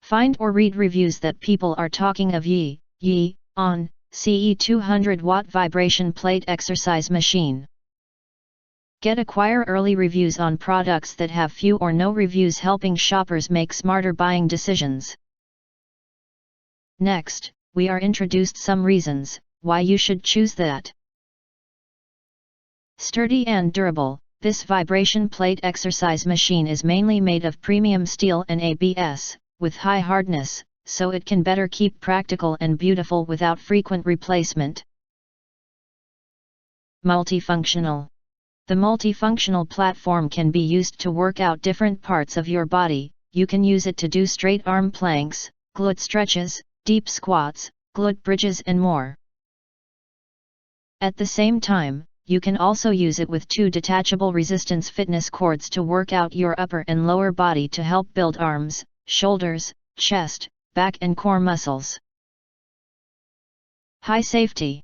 Find or read reviews that people are talking of YIYIONCE 200W vibration plate exercise machine. Acquire early reviews on products that have few or no reviews, helping shoppers make smarter buying decisions. Next, we are introduced some reasons why you should choose that. Sturdy and durable. This vibration plate exercise machine is mainly made of premium steel and ABS, with high hardness, so it can better keep practical and beautiful without frequent replacement. Multifunctional. The multifunctional platform can be used to work out different parts of your body. You can use it to do straight arm planks, glute stretches, deep squats, glute bridges and more. At the same time, you can also use it with 2 detachable resistance fitness cords to work out your upper and lower body to help build arms, shoulders, chest, back and core muscles. High safety.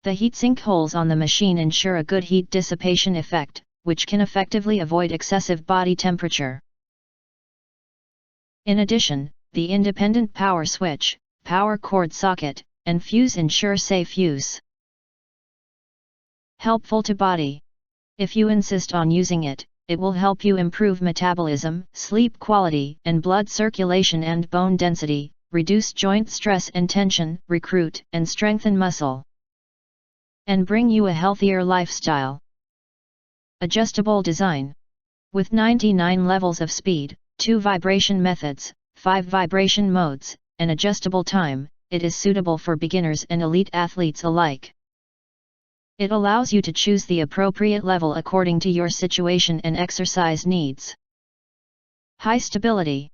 The heatsink holes on the machine ensure a good heat dissipation effect, which can effectively avoid excessive body temperature. In addition, the independent power switch, power cord socket, and fuse ensure safe use. Helpful to body. If you insist on using it, it will help you improve metabolism, sleep quality, and blood circulation and bone density, reduce joint stress and tension, recruit and strengthen muscle, and bring you a healthier lifestyle. Adjustable design. With 99 levels of speed, 2 vibration methods, 5 vibration modes, and adjustable time, it is suitable for beginners and elite athletes alike. It allows you to choose the appropriate level according to your situation and exercise needs. High stability.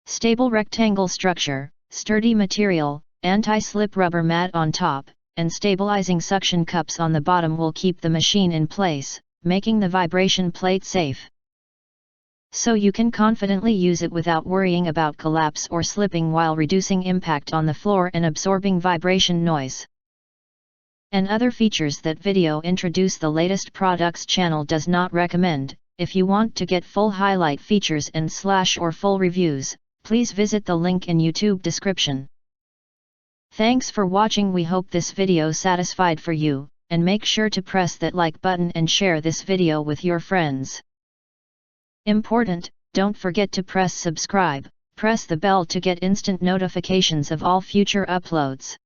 Stable rectangle structure, sturdy material, anti-slip rubber mat on top, and stabilizing suction cups on the bottom will keep the machine in place, making the vibration plate safe. So you can confidently use it without worrying about collapse or slipping, while reducing impact on the floor and absorbing vibration noise. And other features that video introduce the latest products channel does not recommend. If you want to get full highlight features and / full reviews, please visit the link in YouTube description. Thanks for watching. We hope this video satisfied for you, and make sure to press that like button and share this video with your friends. Important, don't forget to press subscribe, press the bell to get instant notifications of all future uploads.